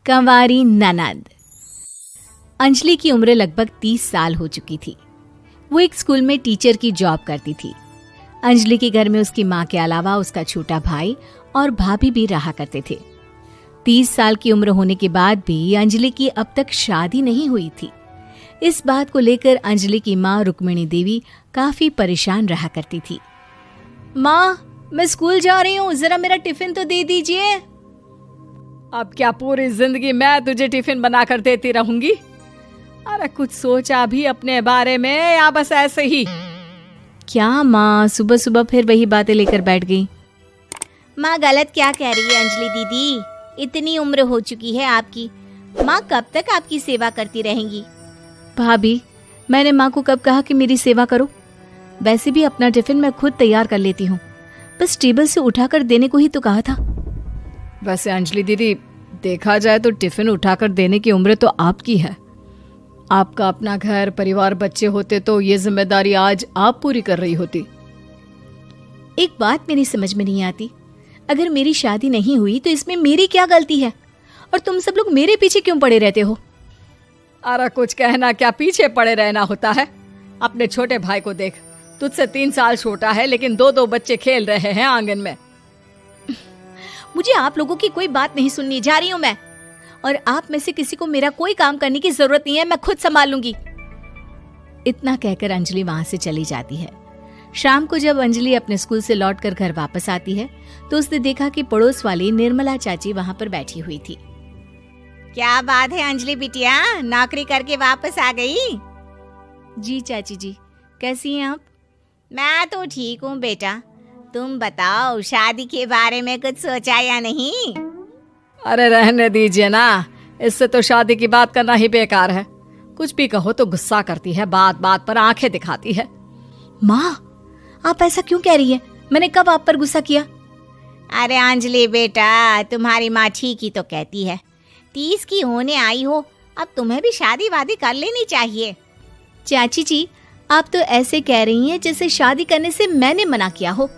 कंवारी ननद। अंजलि की उम्र लगभग 30 साल हो चुकी थी। वो एक स्कूल में टीचर की जॉब करती थी। अंजलि के घर में उसकी माँ के अलावा उसका छोटा भाई और भाभी भी रहा करते थे। 30 साल की उम्र होने के बाद भी अंजलि की अब तक शादी नहीं हुई थी। इस बात को लेकर अंजलि की माँ रुक्मिणी देवी काफी परेशान रहा करती थी। माँ, मैं स्कूल जा रही हूँ, जरा मेरा टिफिन तो दे दीजिए। अब क्या पूरी जिंदगी मैं तुझे टिफिन बनाकर देती रहूंगी? अरे कुछ सोचा भी अपने बारे में या बस ऐसे ही? क्या माँ, सुबह सुबह फिर वही बातें लेकर बैठ गई। माँ गलत क्या कह रही है अंजलि दीदी, इतनी उम्र हो चुकी है आपकी, माँ कब तक आपकी सेवा करती रहेंगी? भाभी, मैंने माँ को कब कहा कि मेरी सेवा करो? वैसे भी अपना टिफिन मैं खुद तैयार कर लेती हूँ, बस टेबल से उठाकर देने को ही तो कहा था। वैसे अंजलि दीदी, देखा जाए तो टिफिन उठाकर देने की उम्र तो आपकी है। आपका अपना घर परिवार बच्चे होते तो ये जिम्मेदारी आज आप पूरी कर रही होती। एक बात मेरी समझ में नहीं आती, अगर मेरी शादी नहीं हुई तो इसमें मेरी क्या गलती है और तुम सब लोग मेरे पीछे क्यों पड़े रहते हो? अरे कुछ कहना क्या पीछे पड़े रहना होता है? अपने छोटे भाई को देख, तुझसे 3 साल छोटा है लेकिन 2 बच्चे खेल रहे हैं आंगन में। मुझे आप लोगों की कोई बात नहीं सुननी, जा रही हूँ मैं। और आप में से किसी को मेरा कोई काम करने की जरूरत नहीं है, मैं खुद संभाल लूंगी। इतना कहकर अंजलि वहां से चली जाती है। शाम को जब अंजलि अपने स्कूल से लौटकर घर वापस आती है तो उसने देखा कि पड़ोस वाली निर्मला चाची वहां पर बैठी हुई थी। क्या बात है अंजलि बिटिया, नौकरी करके वापस आ गई? जी चाची जी, कैसी हैं आप? मैं तो ठीक हूँ बेटा, तुम बताओ शादी के बारे में कुछ सोचा या नहीं? अरे रहने दीजिए ना, इससे तो शादी की बात करना ही बेकार है। कुछ भी कहो तो गुस्सा करती है, बात बात पर आंखें दिखाती है। माँ, आप ऐसा क्यों कह रही है? मैंने कब आप पर गुस्सा किया? अरे अंजलि बेटा, तुम्हारी माँ ठीक ही तो कहती है। 30 की होने आई हो, अब तुम्हें भी शादी वादी कर लेनी चाहिए। चाची जी, आप तो ऐसे कह रही हैं जैसे शादी करने से मैंने मना किया हो।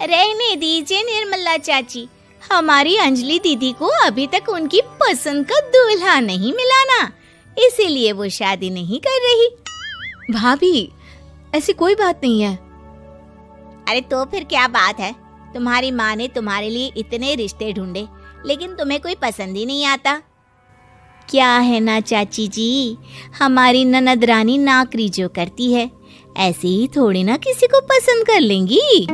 रहने दीजिए निर्मला चाची, हमारी अंजलि दीदी को अभी तक उनकी पसंद का दूल्हा नहीं मिला ना, इसीलिए वो शादी नहीं कर रही। भाभी, ऐसी कोई बात नहीं है। अरे तो फिर क्या बात है? तुम्हारी माँ ने तुम्हारे लिए इतने रिश्ते ढूंढे लेकिन तुम्हें कोई पसंद ही नहीं आता। क्या है ना चाची जी, हमारी ननद रानी नौकरी जो करती है, ऐसे ही थोड़ी ना किसी को पसंद कर लेंगी।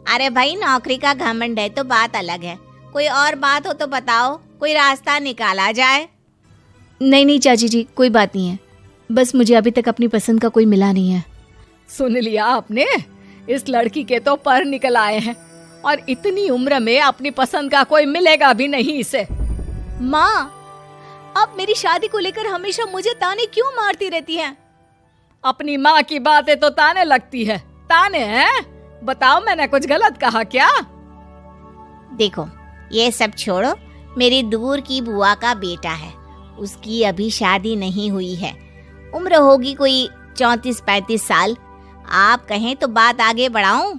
अरे भाई, नौकरी का घमंड है तो बात अलग है, कोई और बात हो तो बताओ, कोई रास्ता निकाला जाए। नहीं नहीं चाची जी, कोई बात नहीं है, बस मुझे अभी तक अपनी पसंद का कोई मिला नहीं है। सुन लिया आपने, इस लड़की के तो पर निकल आए हैं और इतनी उम्र में अपनी पसंद का कोई मिलेगा भी नहीं इसे। माँ, आप मेरी शादी को लेकर हमेशा मुझे ताने क्यों मारती रहती हैं? अपनी माँ की बातें तो ताने लगती है। ताने हैं? बताओ, मैंने कुछ गलत कहा क्या? देखो, ये सब छोड़ो, मेरी दूर की बुआ का बेटा है, उसकी अभी शादी नहीं हुई है, उम्र होगी कोई 34-35 साल। आप कहें तो बात आगे बढ़ाऊं?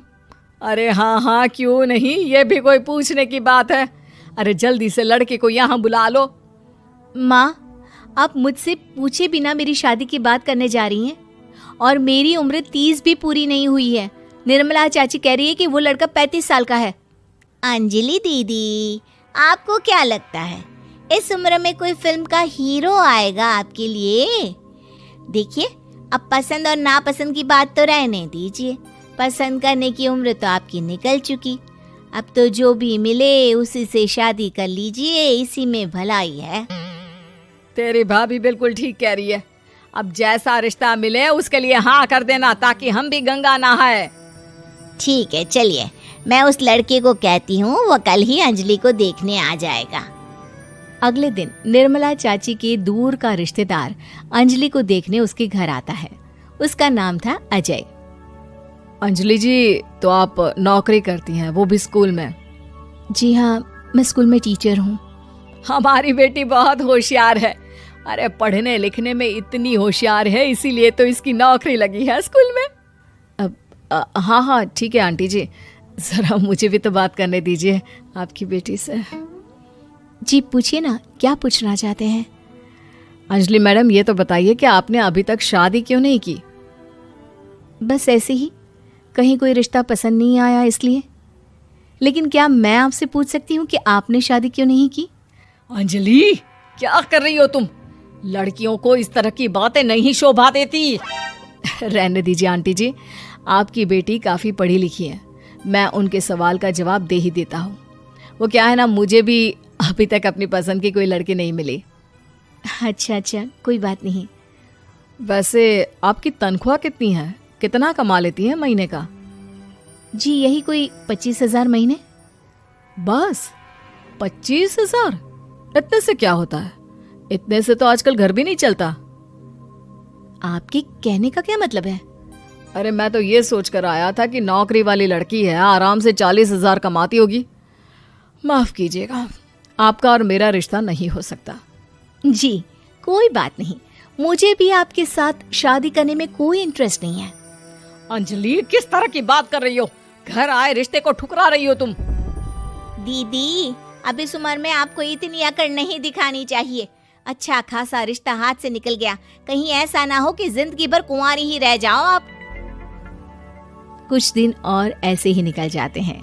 अरे हाँ हाँ, क्यों नहीं, ये भी कोई पूछने की बात है। अरे जल्दी से लड़के को यहाँ बुला लो। माँ, आप मुझसे पूछे बिना मेरी शादी की बात करने जा रही हैं और मेरी उम्र 30 भी पूरी नहीं हुई है। निर्मला चाची कह रही है कि वो लड़का 35 साल का है। अंजलि दीदी, आपको क्या लगता है इस उम्र में कोई फिल्म का हीरो आएगा आपके लिए? देखिए, अब पसंद और नापसंद की बात तो रहने दीजिए, पसंद करने की उम्र तो आपकी निकल चुकी। अब तो जो भी मिले उसी से शादी कर लीजिए, इसी में भलाई है। तेरी भाभी बिल्कुल ठीक कह रही है। अब जैसा रिश्ता मिले उसके लिए हाँ कर देना, ताकि हम भी गंगा नहाए। ठीक है, चलिए मैं उस लड़के को कहती हूँ, वो कल ही अंजलि को देखने आ जाएगा। अगले दिन निर्मला चाची के दूर का रिश्तेदार अंजलि को देखने उसके घर आता है। उसका नाम था अजय। अंजलि जी, तो आप नौकरी करती हैं, वो भी स्कूल में? जी हाँ, मैं स्कूल में टीचर हूँ। हमारी बेटी बहुत होशियार है। अरे पढ़ने लिखने में इतनी होशियार है, इसीलिए तो इसकी नौकरी लगी है स्कूल में। हाँ हाँ ठीक है आंटी जी, जरा मुझे भी तो बात करने दीजिए आपकी बेटी से। जी पूछिए ना, क्या पूछना चाहते हैं? अंजलि मैडम, ये तो बताइए कि आपने अभी तक शादी क्यों नहीं की? बस ऐसे ही, कहीं कोई रिश्ता पसंद नहीं आया इसलिए। लेकिन क्या मैं आपसे पूछ सकती हूँ कि आपने शादी क्यों नहीं की? अंजलि, क्या कर रही हो तुम? लड़कियों को इस तरह की बातें नहीं शोभा देती। रहने दीजिए आंटी जी, आपकी बेटी काफ़ी पढ़ी लिखी है, मैं उनके सवाल का जवाब दे ही देता हूँ। वो क्या है ना, मुझे भी अभी तक अपनी पसंद की कोई लड़की नहीं मिली। अच्छा, कोई बात नहीं। वैसे आपकी तनख्वाह कितनी है? कितना कमा लेती हैं महीने का? जी यही कोई 25,000 महीने। बस 25,000? इतने से क्या होता है? इतने से तो आजकल घर भी नहीं चलता। आपके कहने का क्या मतलब है? अरे मैं तो ये सोच कर आया था कि नौकरी वाली लड़की है, आराम से 40,000 कमाती होगी। माफ कीजिएगा, आपका और मेरा रिश्ता नहीं हो सकता। जी कोई बात नहीं, मुझे भी आपके साथ शादी करने में कोई इंटरेस्ट नहीं है। अंजलि, किस तरह की बात कर रही हो? घर आए रिश्ते को ठुकरा रही हो तुम। दीदी, अब इस उम्र में आपको इतनी अकड़ नहीं दिखानी चाहिए। अच्छा खासा रिश्ता हाथ से निकल गया, कहीं ऐसा ना हो कि जिंदगी भर कुंवारी ही रह जाओ आप। कुछ दिन और ऐसे ही निकल जाते हैं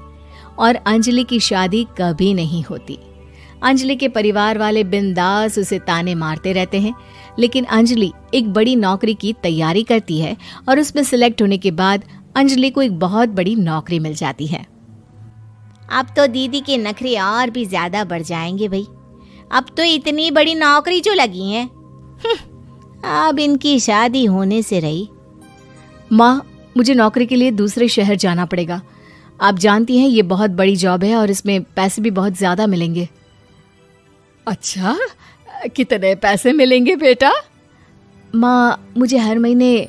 और अंजलि की शादी कभी नहीं होती। अंजलि के परिवार वाले बिंदास उसे ताने मारते रहते हैं, लेकिन अंजलि एक बड़ी नौकरी की तैयारी करती है और उसमें सिलेक्ट होने के बाद अंजलि को एक बहुत बड़ी नौकरी मिल जाती है। अब तो दीदी के नखरे और भी ज्यादा बढ़ जाएंगे भाई। अब तो इतनी बड़ी नौकरी जो लगी है, अब इनकी शादी होने से रही। माँ, मुझे नौकरी के लिए दूसरे शहर जाना पड़ेगा। आप जानती हैं ये बहुत बड़ी जॉब है और इसमें पैसे भी बहुत ज्यादा मिलेंगे। अच्छा, कितने पैसे मिलेंगे बेटा? माँ, मुझे हर महीने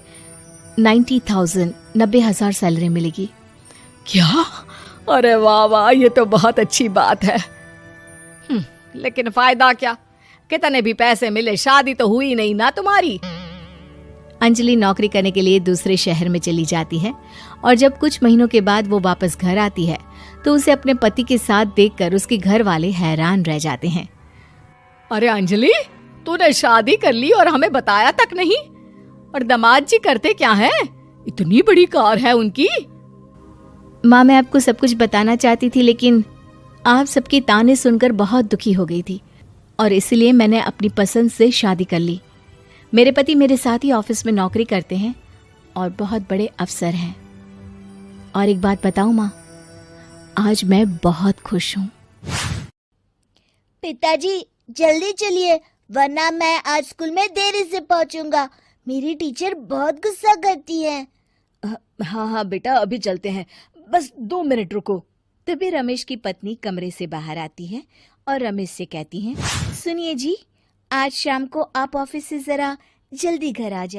90,000 सैलरी मिलेगी। क्या? अरे वाह वाह, ये तो बहुत अच्छी बात है। लेकिन फायदा क्या? कितने भी पैसे मिले, शादी तो हुई नहीं ना तुम्हारी। अंजलि नौकरी करने के लिए दूसरे शहर में चली जाती है और जब कुछ महीनों के बाद वो वापस घर आती है तो उसे अपने पति के साथ देखकर उसके घर वाले हैरान रह जाते हैं। अरे अंजलि, तूने शादी कर ली और हमें बताया तक नहीं। और दामाद जी करते क्या हैं? इतनी बड़ी कार है उनकी। माँ, मैं आपको सब कुछ बताना चाहती थी, लेकिन आप सबके ताने सुनकर बहुत दुखी हो गई थी और इसलिए मैंने अपनी पसंद से शादी कर ली। मेरे पति मेरे साथ ही ऑफिस में नौकरी करते हैं और बहुत बड़े अफसर हैं। और एक बात बताऊं माँ, आज मैं बहुत खुश हूँ। पिताजी, जल्दी चलिए, वरना मैं आज स्कूल में देरी से पहुंचूंगा। मेरी टीचर बहुत गुस्सा करती है। हाँ बेटा, अभी चलते हैं, बस 2 मिनट रुको। तभी रमेश की पत्नी कमरे से बाहर आती है और रमेश से कहती हैं, सुनिए जी, आज शाम को आप ऑफिस से जरा जल्दी घर आ जाए।